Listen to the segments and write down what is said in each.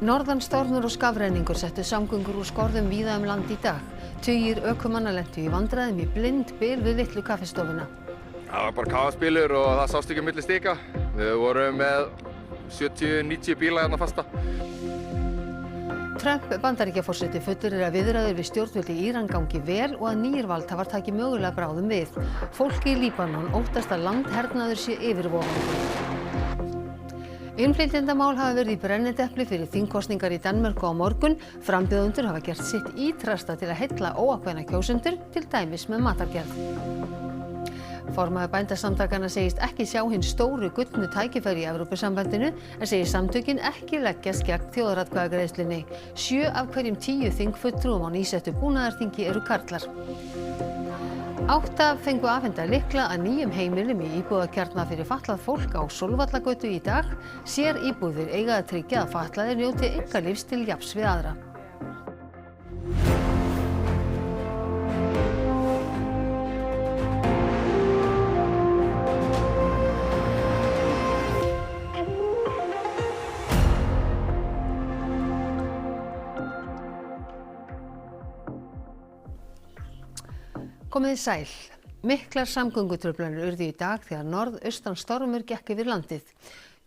Norðanstormur og skafrenningur settu samgöngur úr skorðum víða land í dag. Tugir ökumanna lentu í vandræðum í blindbyl við litlu kaffistofuna. Það var bara kaosbílur og það sást ekki á milli stika. Við vorum með 70-90 bíla hérna fasta. Trump Bandaríkjaforseti fullyrðir að viðræður við stjórnvöld í Íran gangi vel og að nýir valdhafar taki mögulega bráðum við. Fólk í Líbanon óttast að landhernaður sé yfirvofandi. Innflytjendamál hafa verið í brennidepli fyrir þingkosningar í Danmörku á morgun. Frambjóðendur hafa gert sitt ítrasta til að heilla óákveðna kjósendur, til dæmis með matargerð. Formaður Bændasamtakanna segist ekki sjá hin stóru gullnu tækifæri í Evrópusambandinu en segir samtökin ekki leggjast gegn þjóðaratkvæðagreiðslunni. 7 af hverjum 10 þingfulltrúum á nýsettu búnaðarþingi eru karlar. 8 fengu afhenta lykla að nýjum heimilum í íbúðakjarna fyrir fatlað fólk á Sólvallagötu í dag. Sér íbúðir eiga að tryggja að fatlaðir njóti einkalífs til jafns við aðra. Komiði sæl. Miklar samgöngutruflanir urðu í dag þegar norðaustan stormur gekk yfir landið.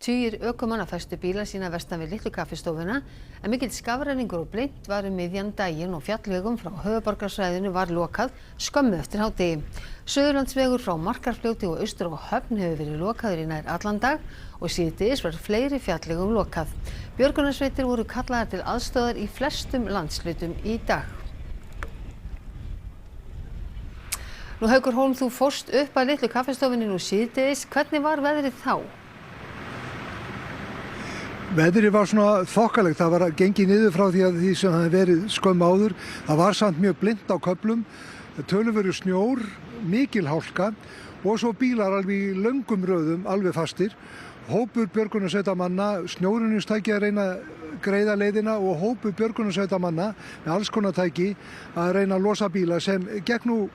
Tugir ökumanna festu bíla sína vestan við litlu kaffistofuna en mikill skafrenningur og blint var miðjan daginn og fjallvegum frá höfuðborgarsvæðinu var lokað skömmu eftir hádegi. Suðurlandsvegur frá Markarfljóti og austur á Höfn hefur verið lokaður í nær allan dag og síðdegis var fleiri fjallvegum lokað. Björgunarsveitir voru kallaðar til aðstoðar í flestum landshlutum í dag. Nú Haukur Hólm, þú fórst upp að litlu kaffistofunni nú síðdegis. Hvernig var veðrið þá? Veðrið var svona þokkalegt. Það var að gengi niður frá því sem það hefði verið skömmu áður. Það var samt mjög blint á köflum, töluverður snjór, mikil hálka og svo bílar alveg í löngum röðum, alveg fastir. Hópur björgunarsveitamanna, snjórunustæki að reyna að greiða leiðina og hópur björgunarsveitamanna með alls konar tæki að reyna að losa bíla sem gekk nú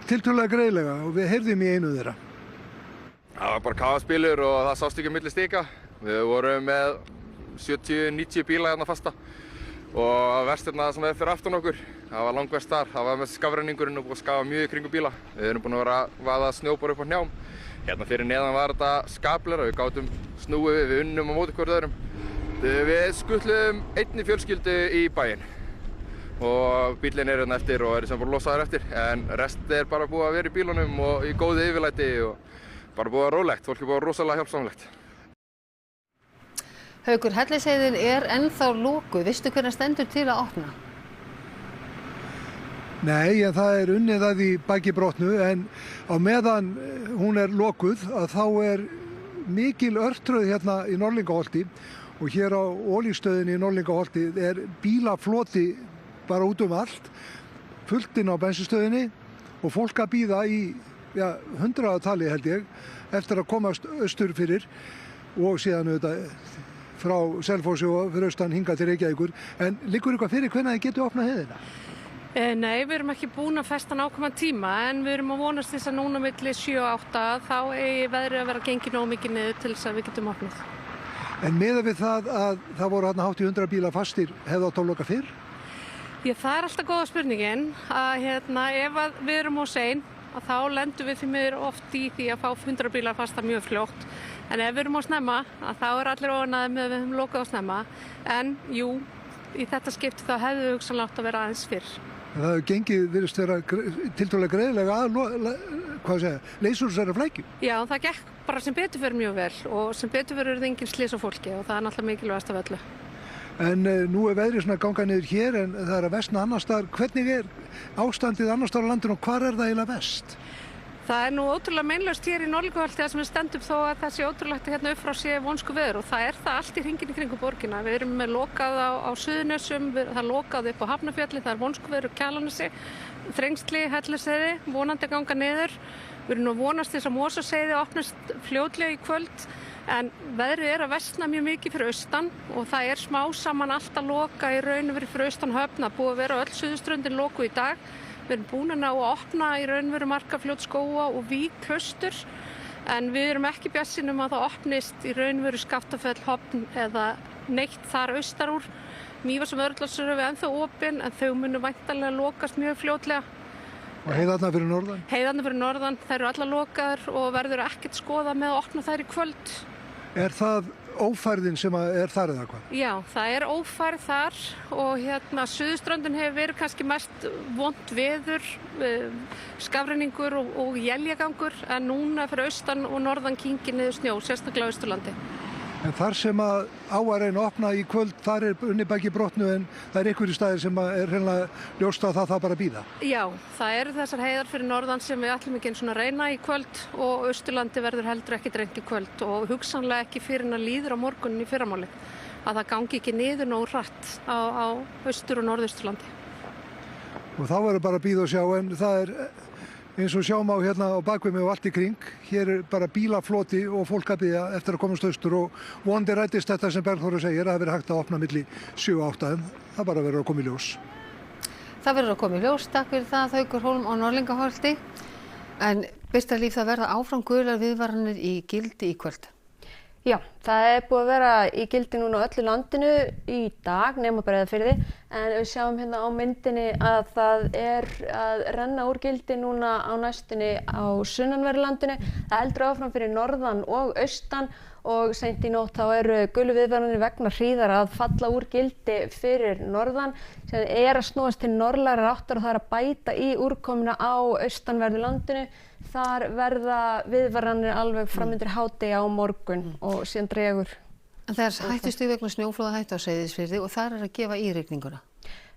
tiltölulega greiðlega og við heyrðum í einu þeirra. Það var bara kaosbílur og það sást ekki á milli stika. Við vorum með 70-90 bíla hérna fasta og verstirna sem er fyrir aftan okkur. Það var langverst þar. Það var með skafrenningurinn og búið að skafa mjög í kringum bíla. Við erum búin að vera að vaða snjóbor upp á hnjám. Hérna fyrir neðan var þetta skaflera. Við gátum snúið við unnum á móti hvort öðrum. Við skutluðum einni fjölskyldu í bæinn. Og bílinn er hérna eftir og er sem bara losaður eftir en rest er bara búið að vera í bílunum og í góðu yfirlæti og bara búið að rólegt, fólk er búið að rosalega hjálpsamlegt. Haukur, Hellisheiðin er ennþá lokuð, veistu hvernig stendur til að opna? Nei, en það er unnið að því baki brotnu en á meðan hún er lokuð að þá er mikil örtröð hérna í Norðlingaholti og hér á olíustöðinni í Norðlingaholti er bílafloti bara út allt, fullt inn á bensinstöðinni og fólk að bíða í 100-tali held ég eftir að komast austur fyrir og síðan auðvitað frá Selfossi og fyrir austan hingað til Reykjavíkur. En liggur eitthvað fyrir hvenær þið getur opnað heiðina? Nei, við erum ekki búin að festa nákvæman tíma en við erum að vonast þess að núna milli 7 og 8 þá eigi veðrið að vera gengið nóg mikið niður til þess að við getum opnað. En miðað við það að það voru þarna hátt í 100 bílar fastir, hefðu átt að loka fyrr? Það er alltaf góða spurningin að ef við erum of sein þá lendum við því miður oft í því að fá 100 bílar fasta mjög fljótt en ef við erum of snemma þá er allir óánægðir með að við höfum lokað of snemma en jú, í þetta skipti þá hefðu við hugsanlega átt að vera aðeins fyrr. Það hefur gengið virðist vera tiltölulega greiðlega að leysa úr þessari flækju. Já, það gekk bara sem betur fyrir mjög vel og sem betur fyrir er engin slys á fólki og það er náttúrulega mikilvægast af öllu. En nú er veðrið svona að ganga niður hér en það er að versna annars staðar. Hvernig er ástandið annars staðar á landinu og hvar er það eiginlega verst? Það er nú ótrúlega meinlaust hér í Norðlingaholti þar sem við stendum þó að það sé ótrúlegt hérna upp frá sé vonsku veður og það er það allt í hringinn í kringum borgina. Við erum með lokað á Suðurnesjum, það er lokað upp á Hafnarfjalli, það er vonsku veður á Kjalarnesi, Þrengsli, Hellisheiði, vonandi ganga niður. Við erum nú vonast þess að Mosasheiði opnast fljótlega í kvöld. En veðrið er að versna mjög mikið fyrir austan og það er smá saman allt að loka í raun og veru fyrir austan Höfn. Það búið að vera öll suðurströndin lokuð í dag. Við erum búin að ná að opna í raun og veru Markarfljót, Skóga og Vík, Klaustur. En við erum ekki bjartsýn að það opnist í raun og veru Skaftafell, Höfn eða neitt þar austar úr. Mývatns- og Vörðulársveg er ennþá opin en þau munu væntanlega lokast mjög fljótlega. Og heiðarnar fyrir norðan? Heiðarnar fyrir norðan, þær eru allar lokaðar og verður ekkert skoða með að opna þær í kvöld. Er það ófærðin sem er þar eða hvað? Já, það er ófærð þar og Suðurströndin hefur verið kannski mest vont veður, skafrenningur og éljagangur en núna fyrir austan og norðan kyngir niður snjó, sérstaklega á Austurlandi. En þar sem að reyna að opna í kvöld, þar er unni baki brotnu en það er einhverju staðir sem er hreinlega ljóst að það bara að bíða. Já, það eru þessar heiðar fyrir norðan sem við ætlum ekki eins og að reyna í kvöld og Austurlandi verður heldur ekki reynt í kvöld og hugsanlega ekki fyrir að líður á morgunin í fyrramáli. Að það gangi ekki niður nóg hratt á Austur- og Norðausturlandi. Og þá verður bara að bíða og sjá en það er eins og sjáum á hérna á bakvið mig og allt í kring. Hér er bara bílafloti og fólk að bíða eftir að komast austur og vonandi rætist þetta sem Bergþóra segir að það verður hægt að opna milli 7 og 8 en það bara verður að koma í ljós. Það verður að koma í ljós, takk fyrir það Haukur Hólm á Norðlingaholti. En Birta Líf, það verða áfram gular viðvaranir í gildi í kvöld. Já, það er búið að vera í gildi núna á öllu landinu í dag, nema Breiðafirði, en við sjáum hérna á myndinni að það er að renna úr gildi núna á næstunni á sunnanverðu landinu. Það heldur áfram fyrir norðan og austan og seint í nótt þá eru gulu viðvaranir vegna hríðar að falla úr gildi fyrir norðan sem er að snúast til norðlægrar áttar og það er að bæta í úrkomuna á austanverðu landinu. Þar verða viðvaranir alveg framundir hádegi á morgun og síðan dregur. En það er hættustig vegna snjóflóðahættu á Seyðisfirði og þar er að gefa í rigninguna.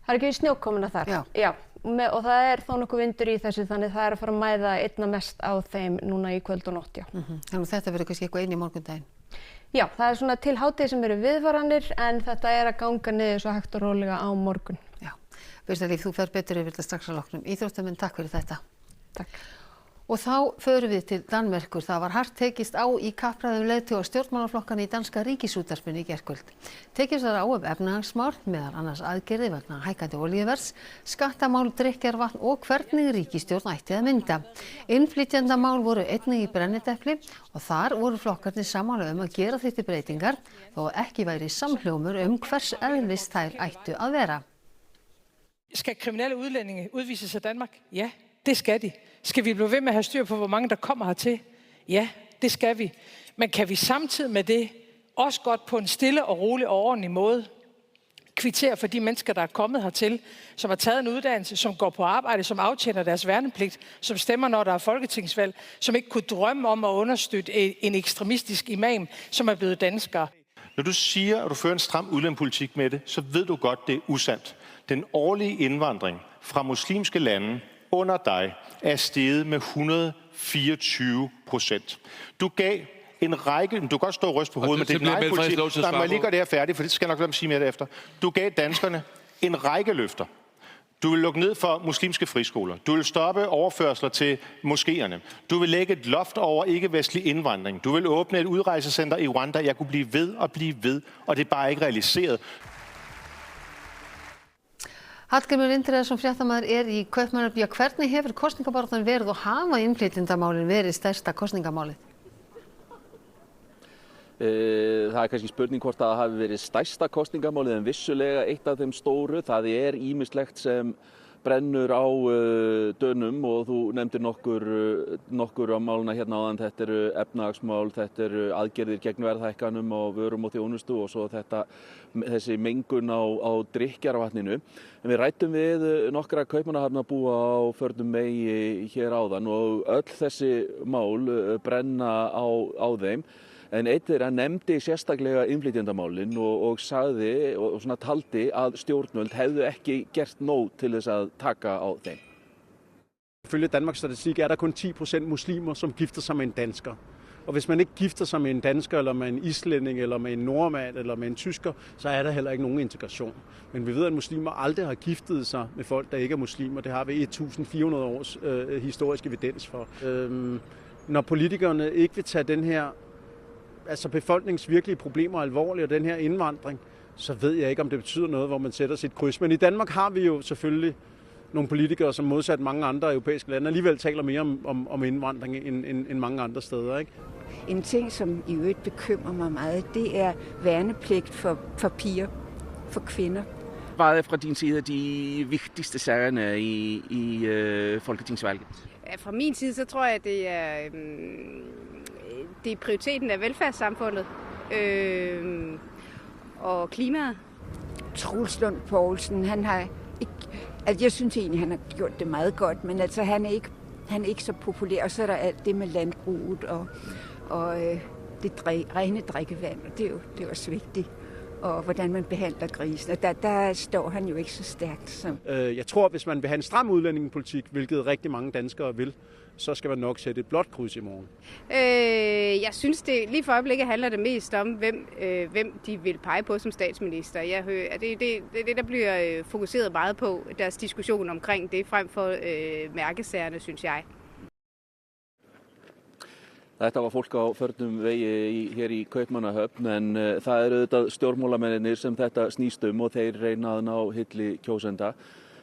Það er ekki snjókomuna þar. Já. Og það er þó nokkuð vindur í þessu þannig það er að fara að mæða einna mest á þeim núna í kvöld og nótt. Þannig að þetta verður kannski eitthvað inn í morgundaginn. Já, það er svona til hádegi sem eru viðvaranir en þetta er að ganga niður svo hægt og rólega á morgun. Já, Birta Líf, þú fer betur yfir þetta strax að loknum. Íþróttamenn, takk fyrir þetta. Takk. Og þá förum við til Danmerkur. Það var hart tekist á í kappræðum leiðtoga stjórnmálaflokkana í danska ríkisútvarpinu í gærkvöld. Tekist var á efnahagsmál, meðal annars aðgerðir vegna hækkandi olíuverðs, skattamál, drykkjarvatn og hvernig ríkisstjórn ætti að mynda. Innflytjendamál voru einnig í brennidepli og þar voru flokkarnir sammála að gera þyrfti breytingar þó ekki væri samhljómur hvers eðlis þær ættu að vera. Skal kriminelle udlændinge udvises af Danmark? Ja, det skal de. Skal vi blive ved med at have styr på, hvor mange der kommer hertil? Ja, det skal vi. Men kan vi samtidig med det også godt på en stille og rolig og ordentlig måde kvittere for de mennesker, der er kommet hertil, som har taget en uddannelse, som går på arbejde, som aftjener deres værnepligt, som stemmer, når der er folketingsvalg, som ikke kunne drømme om at understøtte en ekstremistisk imam, som er blevet danskere. Når du siger, at du fører en stram udlændingepolitik med det, så ved du godt, det er usandt. Den årlige indvandring fra muslimske lande under dig er steget med 124%. Du gav en række, du kan godt stå og ryste på hovedet, men det er din egen politik. Der må jeg lige gøre det her færdigt, for det skal jeg nok lade mig sige mere efter. Du gav danskerne en række løfter. Du vil lukke ned for muslimske friskoler. Du vil stoppe overførsler til moskéerne. Du vil lægge et loft over ikke-vestlig indvandring. Du vil åbne et udrejsecenter i Rwanda. Jeg kunne blive ved, og det er bare ikke realiseret. Hallgrímur Indriðason fréttamaður í Kaupmannahöfn. Hvernig hefur kosningabaráttan verið og hafa innflytjendamálin verið stærsta kosningamálið? Það kannski spurning hvort það hafi verið stærsta kosningamálið en vissulega eitt af þeim stóru. Það er ýmislegt sem brennur á Dönum og þú nefndir nokkur á máluna hérna áðan. Þetta eru efnahagsmál, þetta eru aðgerðir gegn verðhækkanum og vörum og þjónustu og svo þessi mengun á drykkjarvatninu. En við ræddum við nokkra kaupmannahafnarbúa á förnum megi hér áðan og öll þessi mál brenna á þeim. En einn þeirra nefndi sérstaklega innflytjendamálin og sagði og svona taldi að stjórnvöld hefðu ekki gert nóg til þess að taka á þeim. Ifølge Danmarks statistik er der kun 10% muslimer, som gifter sig med en dansker. Og hvis man ikke gifter sig med en dansker, eller med en islænding, eller med en nordmand, eller med en tysker, så er der heller ikke nogen integration. Men vi ved, at muslimer aldrig har giftet sig med folk, der ikke er muslimer. Det har vi 1400 års historisk evidens for. Når politikerne ikke vil tage den her befolkningens virkelige problemer alvorligt, og den her indvandring, så ved jeg ikke, om det betyder noget, hvor man sætter sit kryds. Men i Danmark har vi jo selvfølgelig nogle politikere, som modsat mange andre europæiske lande, alligevel taler mere om indvandring end mange andre steder, ikke? En ting, som i øvrigt bekymrer mig meget, det er værnepligt for piger, for kvinder. Hvad er fra din side de vigtigste sagerne i folketingsvalget? Fra min side, så tror jeg, at det er prioriteten af velfærdssamfundet og klimaet. Troels Lund Poulsen, han har ikke, altså jeg synes egentlig, han har gjort det meget godt, men altså han er ikke så populær, og så er der alt det med landbruget og det rene drikkevand, og det er jo også vigtigt. Og hvordan man behandler grisen. Der står han jo ikke så stærkt. Som. Jeg tror, at hvis man vil have en stram udlændingepolitik, hvilket rigtig mange danskere vil, så skal man nok sætte et blåt kryds i morgen. Jeg synes, det lige for øjeblikket handler det mest om, hvem de vil pege på som statsminister. Jeg hører, at det er det, der bliver fokuseret meget på, deres diskussion omkring det, frem for mærkesagerne, synes jeg. Þetta var fólk á förnum vegi hér í Kaupmannahöfn en það eru auðvitað stjórnmálamennir sem þetta snýst og þeir reyna að ná hylli kjósenda.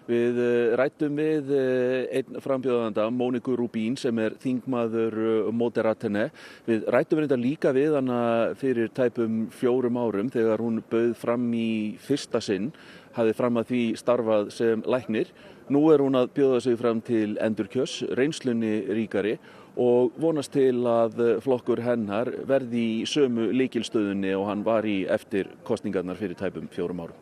Við ræddum við einn frambjóðanda, Móniku Rubín, sem þingmaður Moderaterna. Við ræddum reynda líka við hana fyrir tæpum 4 árum þegar hún bauð fram í fyrsta sinn, hafði fram að því starfað sem læknir. Nú hún að bjóða sig fram til endurkjörs, reynslunni ríkari og vonast til að flokkur hennar verði í sömu lykilstöðunni og hann var í eftir kostningarnar fyrir tæpum 4 árum.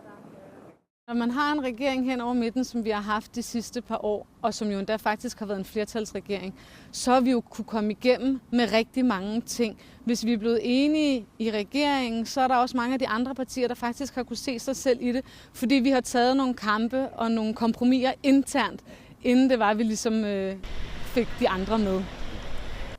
Når man har en regering hen over midten, som vi har haft de sidste par år, og som jo endda faktisk har været en flertalsregering, så har vi jo kunne komme igennem med rigtig mange ting. Hvis vi er blevet enige i regeringen, så er der også mange af de andre partier, der faktisk har kunne se sig selv i det, fordi vi har taget nogle kampe og nogle kompromiser internt, inden det var, at vi ligesom fik de andre med.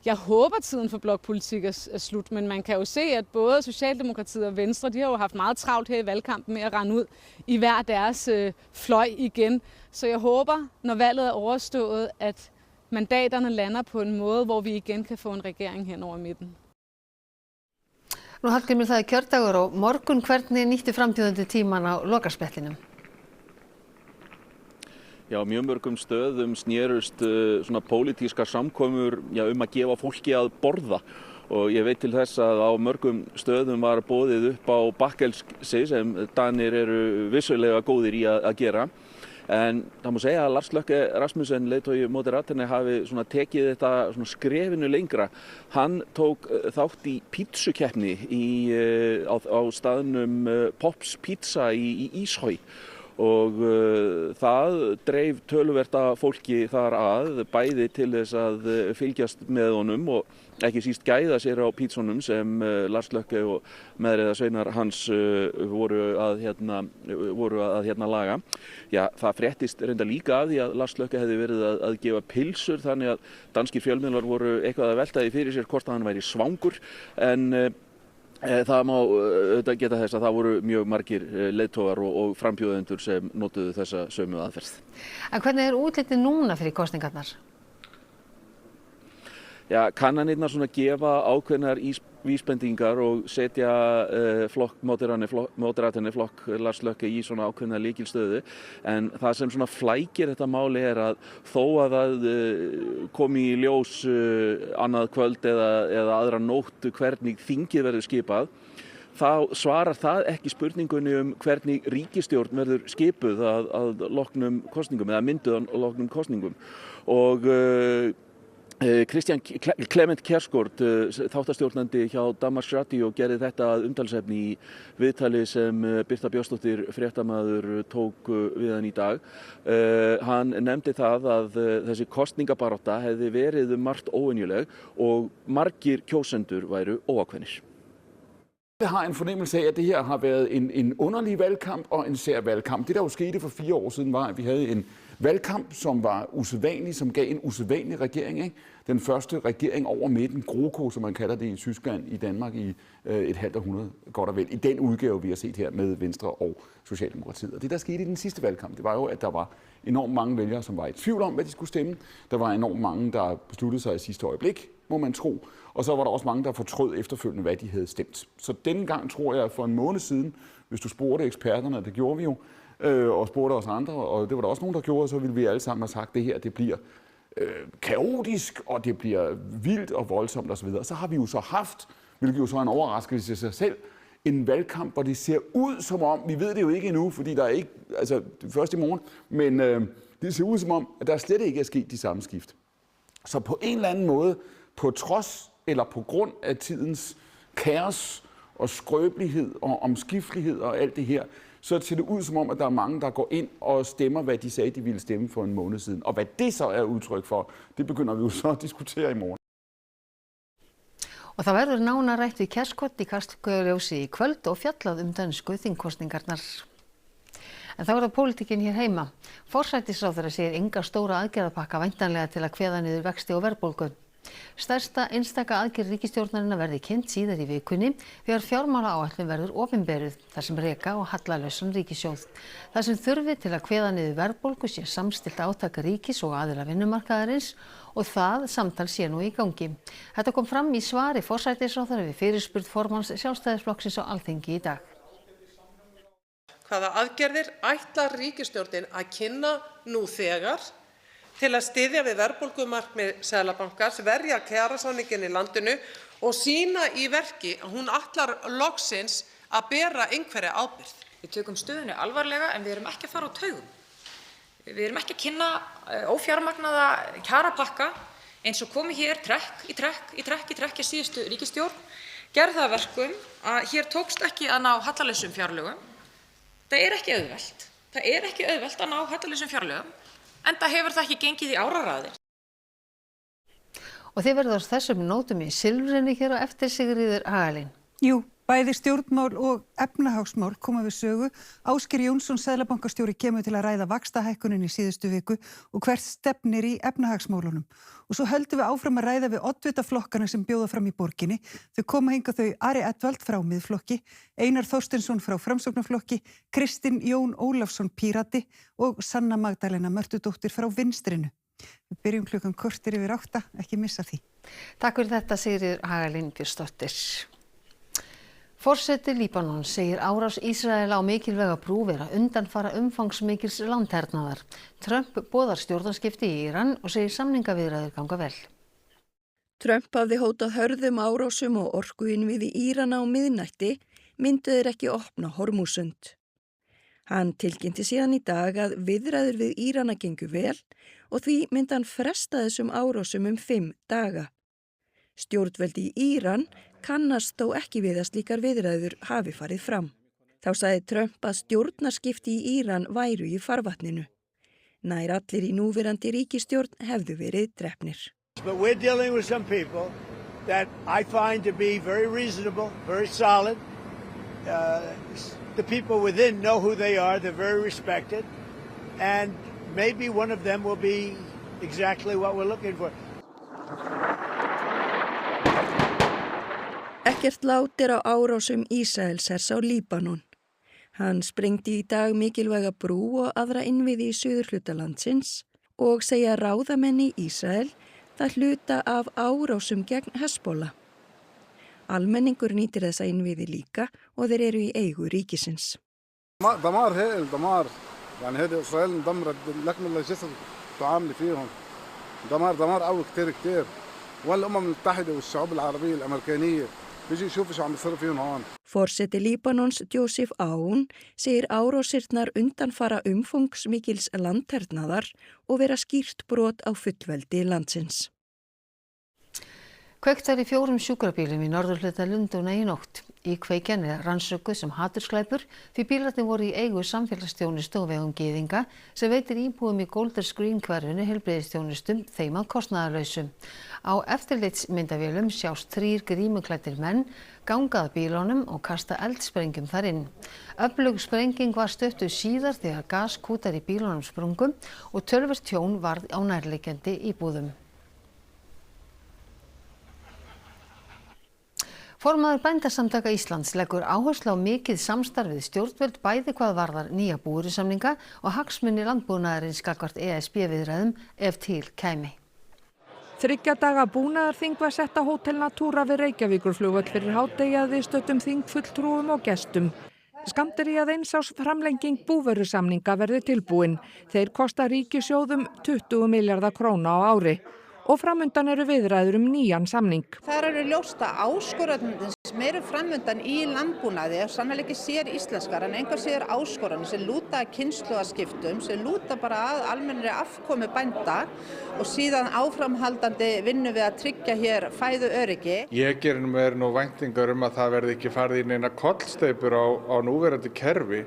Jeg håber, tiden for blokpolitik er slut, men man kan jo se, at både Socialdemokratiet og Venstre, de har jo haft meget travlt her i valgkampen med at rende ud i hver deres fløj igen. Så jeg håber, når valget er overstået, at mandaterne lander på en måde, hvor vi igen kan få en regering hen over midten. Nú Hallgrímur, það kjördagur og morgun, hvernig nýttu frambjóðendur tímann á lokasprettinum? Já, mjög mörgum stöðum snerust svona pólitískar samkomur að gefa fólki að borða og ég veit til þess að á mörgum stöðum var boðið upp á bakkelsi sem Danir eru vissulega góðir í að gera. En það má segja að Lars Løkke Rasmussen, leiðtogi Moderaterna, hafi svona tekið þetta svona skrefinu lengra. Hann tók þátt í pítsukeppni á staðnum Pops Pizza í Íshöy. Og það dreif töluvert af fólki þar að, bæði til þess að fylgjast með honum og ekki síst gæða sér á pítsunum sem Lars Løkke og meðreiðarsveinar hans voru að laga. Já, það fréttist reynda líka af því að Lars Løkke hefði verið að gefa pilsur, þannig að danskir fjölmiðlar voru eitthvað að velta því fyrir sér hvort að hann væri svangur, en það má auðvitað geta þess að það voru mjög margir leiðtogar og frambjóðendur sem notuðu þessa sömu aðferð. En hvernig útlitið núna fyrir kosningarnar? Já, kannanirnar svona gefa ákveðnar vísbendingar og setja flokk Moderaterna, flokk Lars Løkke í svona ákveðna lykilstöðu, en það sem svona flækir þetta máli að þó að það komi í ljós annað kvöld eða aðra nótt hvernig þingið verður skipað, þá svarar það ekki spurningunni hvernig ríkisstjórn verður skipuð að loknum kosningum eða mynduð að loknum kosningum. Og Christian Clement Kjærsgaard, þáttastjórnandi hjá Danmarks Radio, gerði þetta að umtalsefni í viðtali sem Birta Björnsdóttir fréttamaður tók við hann í dag. Hann nefndi það að þessi kosningabarátta hefði verið margt óvenjuleg og margir kjósendur væru óákveðnir. Jeg har en fornemmelse af, at det her har været en underlig valgkamp og en sær valgkamp. Det, der jo skete for 4 år siden, var, at vi havde en valgkamp, som var usædvanlig, som gav en usædvanlig regering. Ikke? Den første regering over midten, GroKo, som man kalder det i Tyskland, i Danmark i et halvt århundrede, godt og vel. I den udgave, vi har set her med Venstre og Socialdemokratiet. Og det, der skete i den sidste valgkamp, det var jo, at der var enormt mange vælgere, som var i tvivl om, hvad de skulle stemme. Der var enormt mange, der besluttede sig i sidste øjeblik, må man tro. Og så var der også mange, der fortrød efterfølgende, hvad de havde stemt. Så denne gang tror jeg, for en måned siden, hvis du spurgte eksperterne, det gjorde vi jo, og spurgte os andre, og det var der også nogen, der gjorde, så ville vi alle sammen have sagt, at det her det bliver kaotisk, og det bliver vildt og voldsomt osv. Så har vi jo så haft, hvilket jo så er en overraskelse i sig selv, en valgkamp, hvor det ser ud som om, vi ved det jo ikke endnu, fordi der er ikke, altså det først i morgen, men det ser ud som om, at der slet ikke er sket de samme skift. Så på en eller anden måde, på trods eller på grund af tidens kaos og skrøbelighed og omskiftelighed og alt det her, så ser det ud som om, at der er mange, der går ind og stemmer, hvad de sagde, de ville stemme for en måned siden. Og hvad det så er udtryk for, det begynder vi jo så at diskutere i morgen. Og það verður nánar rætt við Kærskot í Kastljósi í kvöld og fjallað dönsku þingkosningarnar. En þá það pólitíkin hér heima. Forsætisráðherra segir enga stóra aðgerðapakka væntanlega til að kveða niður vexti og verðbólgu. Stærsta einstaka aðgerð ríkisstjórnarinnar verði kynnt síðar í vikunni þegar fjármálaáætlun verður opinberuð þar sem reka og hallalausan ríkissjóð. Það sem þurfi til að kveða niður verðbólgu sé samstillt átak ríkis og aðila vinnumarkaðarins og það samtal sé nú í gangi. Þetta kom fram í svari forsætisráðherra við fyrirspurn formanns Sjálfstæðisflokksins á Alþingi í dag. Hvaða aðgerðir ætlar ríkisstjórnin að kynna nú þegar til að styðja við verðbólgumarkmið Seðlabankans, verja kjarasamninginn í landinu og sýna í verki að hún ætlar loksins að bera einhverja ábyrgð. Við tökum stöðunni alvarlega en við erum ekki að fara á taugum. Við erum ekki að kynna ófjármagnaða kjarapakka eins og komi hér trekk í trekk í síðustu ríkisstjórn. Gerði það verkum að hér tókst ekki að ná hallalausum fjárlögum. Það er ekki auðvelt. Það er ekki auðvelt að ná hallalausum fjárlögum. Enda hefur það ekki gengið í áraraðir. Og þið verður á þessum nótum í Silfrinu hér á eftir Sigríður Hagalín. Jú, bæði stjórnmál og efnahagsmál koma við sögu. Ásgeir Jónsson, seðlabankastjóri, kemur til að ræða vaxtahækkunin í síðustu viku og hvert stefnir í efnahagsmálunum. Og svo höldum við áfram að ræða við oddvitaflokkana sem bjóða fram í borginni. Þau koma hingað þau Ari Edwald frá Miðflokki, Einar Þorsteinsson frá Framsóknarflokki, Kristinn Jón Ólafsson Pírati og Sanna Magdalena Mörtudóttir frá Vinstrinu. Við byrjum klukkan korter yfir 8, ekki missa því. Takk fyrir þetta Sigríður Hagalín Björnsdóttir. Forseti Líbanon segir árás Ísraela á mikilvæga brú vera undanfara umfangsmikils landhernaðar. Trump boðar stjórnarskipti í Íran og segir samningaviðræður ganga vel. Trump hafði hótað hörðum árásum og orkuinnviði Írana á miðnætti myndu þeir ekki opna Hormúsund. Hann tilkynnti síðan í dag að viðræður við Írana gengu vel og því myndi hann fresta þessum árásum 5 daga. Stjórnvöld í Íran kannast þó ekki við að slíkar viðræður hafi farið fram. Þá sagði Trump að stjórnarskipti í Íran væru í farvatninu. Nær allir í núverandi ríkisstjórn hefðu verið drepnir. But we're dealing with some people that I find to be very reasonable, very solid. The people within know who they are, they're very respected. And maybe one of them will be exactly what we're looking for. Ekkert lát á árásum Ísraelshers á Líbanon. Hann sprengdi í dag mikilvæga brú og aðra innviði í suðurhluta landsins og segja ráðamenn í Ísrael það hluta af árásum gegn Hezbollah. Almenningur nýtir þessa innviði líka og þeir eru í eigu ríkisins. دمار هائل دمار يعني هذه إسرائيل دمرت لكن الله جسد تعامل فيهم دمار قوي كتير والأمم المتحدة والشعوب العربية الأمريكانية بيجي يشوفوا شو عم بيصير فيهم هون. Forseti Líbanons Joseph Aoun segir árásirnar undanfara umfangsmikils landhernaðar og vera skýrt brot á fullveldi landsins. Kveikt var í 4 sjúkrabílum í norðurhluta Lundúna í nótt. Í kveikjan er rannsökuð sem hatursglæpur því bílarnir voru í eigu samfélagsþjónustu á vegum gyðinga sem veitir íbúum í Golders Green hverfinu heilbrigðisþjónustu þeim að kostnaðarlausu. Á eftirlitsmyndavélum sjást 3 grímuklæddir menn ganga að bílunum og kasta eldsprengjum þar inn. Öflug sprenging var stuttu síðar þegar gaskútar í bílunum sprungu og töluvert tjón varð á nærliggjandi íbúðum. Formaður Bændasamtaka Íslands leggur áherslu á mikið samstarf við stjórnvöld bæði hvað varðar nýja búvörusamninga og hagsmuni landbúnaðarins gagnvart ESB-viðræðum ef til kæmi. 3 daga búnaðarþing var sett á Hótel Natura við Reykjavíkurflugvöll fyrir hádegi að viðstöddum þingfulltrúum og gestum. Skammt er í að 1 árs framlenging búvörusamninga verði tilbúin. Þeir kosta ríkissjóðum 20 milljarða króna á ári. Og framundan eru viðræður nýjan samning. Það eru ljóst að áskoranirnar sem sem eru framundan í landbúnaði og sannarlega ekki sér íslenskar en einhver sér áskoranir sem lúta að kynslóðaskiptum, sem lúta bara að almennri afkomu bænda og síðan áframhaldandi vinnu við að tryggja hér fæðu öryggi. Ég gerir mér nú væntingar að það verði ekki farið inn eina kollsteypur á núverandi kerfi.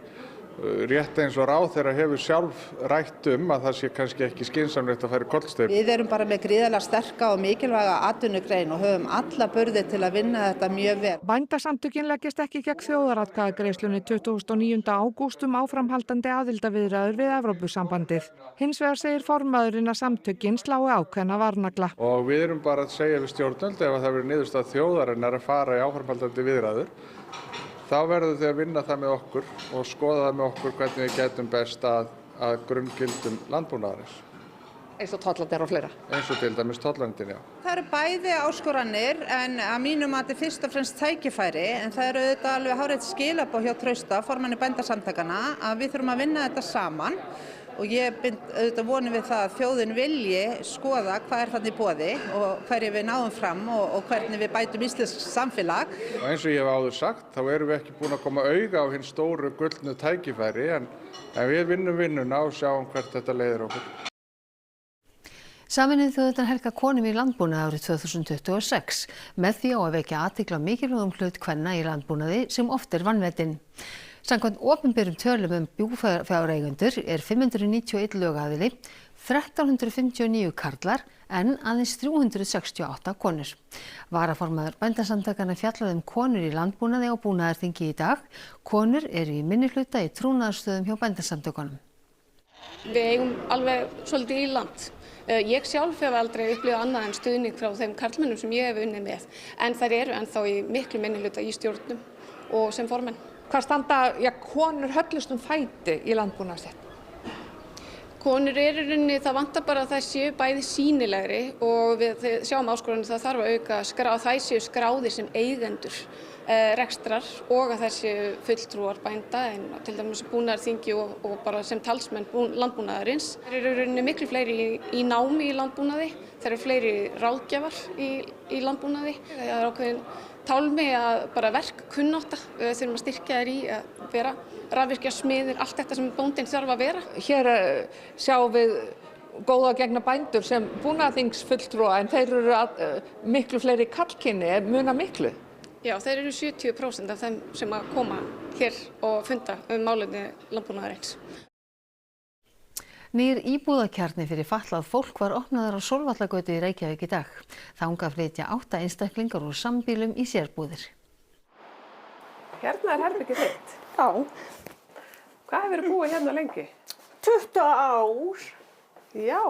Rétt eins og ráðherra hefur sjálf rætt að það sé kannski ekki skynsamlegt að fara í kollsteypu. Við erum bara með gríðarlega sterka og mikilvæga atvinnugrein og höfum alla burði til að vinna þetta mjög vel. Bændasamtökin leggjast ekki gegn þjóðaratkvæðagreiðslunni 29. ágúst áframhaldandi aðildarviðræður við Evrópusambandið. Hins vegar segir formaðurinn að samtökin slái ákveðna varnagla. Og við erum bara að segja við stjórnvöld ef það verður niðurstaða þjóðarinnar að fara í áframhaldandi viðræður. Þá verður þau að vinna það með okkur og skoða það með okkur hvernig við getum best að grunngildum landbúnaðarins. Eins og tollarnir og fleira. Eins og til dæmis tollarnir, já. Það eru bæði áskoranir en að mínum mati fyrst og fremst tækifæri en það eru auðvitað alveg hárrétt skilaboð hjá Trausta, formanni Bændasamtakanna, að við þurfum að vinna þetta saman. Og ég bind auðvitað vonum við það að þjóðin vilji skoða hvað þarna í boði og hverju við náum fram og hvernig við bætum íslenskt samfélag. Og eins og ég hef áður sagt, þá erum við ekki búin að koma auga á hinn stóru gullnu tækifæri en við vinnum vinnuna og sjáum hvert þetta leiðir okkur. Sameinuðu þjóðirnar helga konum í landbúnaði árið 2026 með því á að vekja athygli á mikilvægum hlut kvenna í landbúnaði sem oft vanmetinn. Samkvæmt opinberum tölum búfjáreigendur 591 lögaðili, 1359 karlar en aðeins 368 konur. Varaformaður Bændasamtakanna fjallaði konur í landbúnaði á búnaðarþingi í dag. Konur eru í minnihluta í trúnaðarstöðum hjá Bændasamtökunum. Við eigum alveg svolítið í land. Ég sjálf hef aldrei upplifað annað en stuðning frá þeim karlmennum sem ég hef unnið með. En þær eru ennþá í miklu minnihluta í stjórnum og sem formenn. Hvað standa konur höllustum fæti í landbúnaðarstétt? Konur eru í rauninni, það vantar bara að þær séu bæði sýnilegri og við sjáum áskoranir það þarf að auka að þær séu skráðir sem eigendur rekstrar og að þær séu fulltrúar bænda en til dæmis búnaðarþingi og bara sem talsmenn landbúnaðarins. Þær eru í rauninni miklu fleiri í námi í landbúnaði, þær eru fleiri ráðgjafar í landbúnaði. Það er ákveðin tálmi að bara verkkunnátta, við þurfum að styrkja þær í að vera rafvirkjasmiðir, allt þetta sem bóndinn þarf að vera. Hér sjáum við góða gegna bændur sem búnaðarþingsfulltrúa en þeir eru miklu fleiri karlkynni, muna miklu. Já, þeir eru 70% af þeim sem að koma hér og funda málefni landbúnaðarins. Nýr íbúðakjarni fyrir fatlað fólk var opnaður á Sólvallagötu í Reykjavík í dag. Þangað flytja 8 einstaklingar úr sambýlum í sérbúðir. Hérna herbergið þitt? Já. Hvað hefur búið hérna lengi? 20 ár. Já,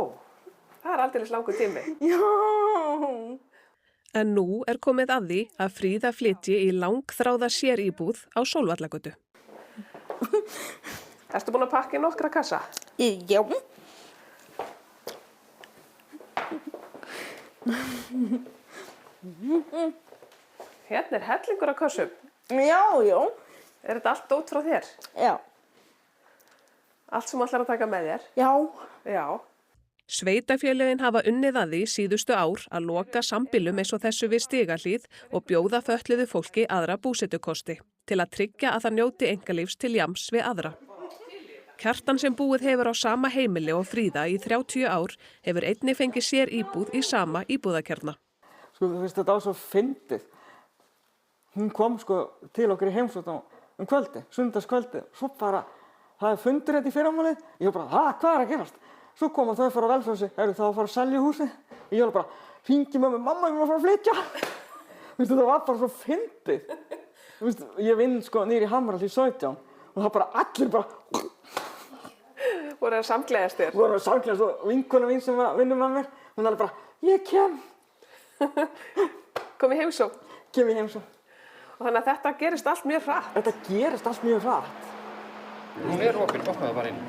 það aldeilis langur tími. Já. En nú komið að því að Fríða flytji í langþráða séríbúð á Sólvallagötu. Ertu búin að pakka í nokkra kassa? Já. Hérna hellingur af kassum. Já. Er þetta allt dót frá þér? Já. Allt sem ætlar að taka með þér? Já. Sveitarfélögin hafa unnið að því síðustu ár að loka sambýlum eins og þessu við Stigahlíð og bjóða fötluðu fólki aðra búsetukosti til að tryggja að það njóti einkalífs til jafns við aðra. Kjartan sem búið hefur á sama heimili og Fríða í 30 ár hefur einnig fengið sér íbúð í sama íbúðakjarna. Þú veist þetta á svo fyndið. Hún kom til okkur í heimsókn kvöldi, sunnudagskvöldi. Svo bara, það fundur þetta í fyrramálið. Ég var bara, hvað er að gerast? Svo koma þau fara á velferðarsi, það var að fara að selja húsið. Ég var bara, hringi mömmu, mamma, ég var að fara að flytja. Það var bara svo fyndið. Ég vinn niður í Hamrahlíð 17 og það bara allir bara... Voru það samgleðast þér? Voru það samgleðast og vinkona mín sem vinnur með mér, hún alveg bara, ég kem. Kom í heimsókn? Kem í heimsókn. Og þannig að þetta gerist allt mjög hratt? Þetta gerist allt mjög hratt. Hún opin, opnaðu bara inn.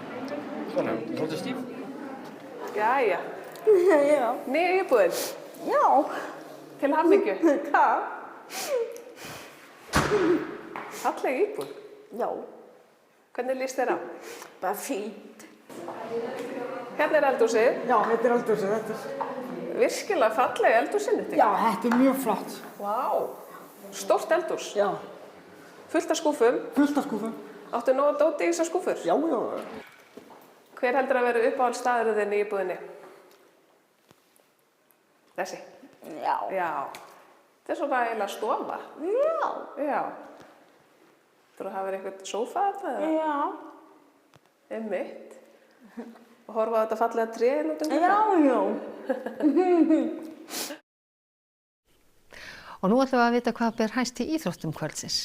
Svona, svolítið stíf. Jæja. Já. Nýja íbúðin? Já. Til hamingju? Takk. Falleg íbúð? Já. Hvernig líst þér á? Bara fínt. Hérna eldhúsið? Já, þetta eldhúsið. Virkilega falleg eldhúsin þetta? Já, þetta mjög flott. Vá. Stórt eldhús? Já. Fullt af skúfum? Fullt af skúfum. Áttu nóg að dóti í þessar skúfur? Já. Hver heldur að vera uppáhaldsstaðurinn þinn í íbúðinni? Þessi? Já. Þetta er svona eiginlega stofa? Já. Þú að hafa eitthvað sófa þarna? Já. Einmitt. Og horfa á þetta fallega tréð út Já. Og nú ætlum við að vita hvað ber hæst í íþróttum kvöldsins.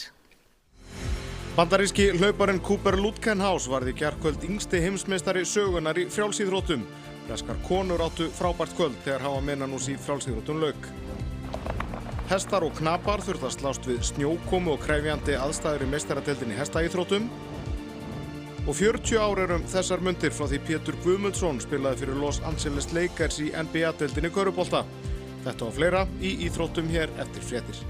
Bandaríski hlauparinn Cooper Lutkenhaus varð í gærkvöld yngsti heimsmeistari sögunar í frjálsíþróttum. Breskar konur áttu frábært kvöld þegar hafa mennanús í frjálsíþróttum lauk. Hestar og knapar þurftu að slást við snjókomu og krefjandi aðstæður í meistaradeildinni hestaíþróttum. Og 40 ár þessar mundir frá því Pétur Guðmundsson spilaði fyrir Los Angeles Lakers í NBA-deildinni körfubolta. Þetta og fleira í íþróttum hér eftir fréttir.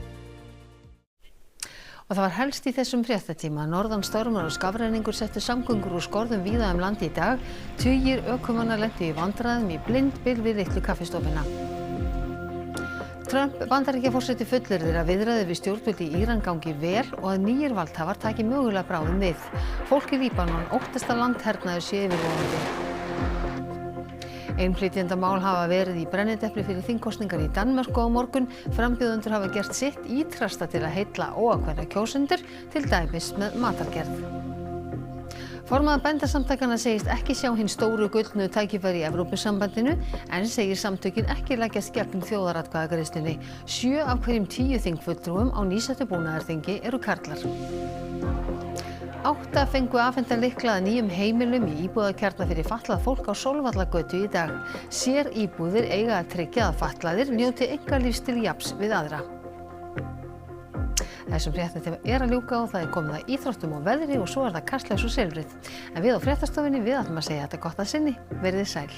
Og það var helst í þessum fréttatíma að norðan stormur og skafrenningur settu samgöngur úr skorðum víða landi í dag. Tugir ökumanna lentu í vandræðum í blindbyl við litlu kaffistofuna. Trump Bandaríkjaforseti fullyrðir að viðræður við stjórnvöld í Íran gangi vel og að nýir valdhafar taki mögulega bráðum við. Fólk í Líbanon óttast að landhernaður sé yfirvofandi. Innflytjendamál hafa verið í brennidepli fyrir þingkosningar í Danmörku á morgun. Frambjóðendur hafa gert sitt ítrasta til að heilla óákveðna kjósendur, til dæmis með matargerð. Formaður Bændasamtakanna segist ekki sjá hin stóru gullnu tækifæri í Evrópusambandinu en segir samtökin ekki leggjast gegn þjóðaratkvæðagreiðslunni. 7 af hverjum 10 þingfulltrúum á nýsettu búnaðarþingi eru karlar. 8 fengu afhenta lykla að nýjum heimilum í íbúðakjarna fyrir fatlað fólk á Sólvallagötu í dag. Sér íbúðir eiga að tryggja að fatlaðir njóti einkalífs til jafns við aðra. Þessum fréttatíma að ljúka og það komið að íþróttum og veðri og svo það Kastljós og Silfrið. En við á fréttastofunni við ætlum að segja þetta gott að sinni. Verið sæl.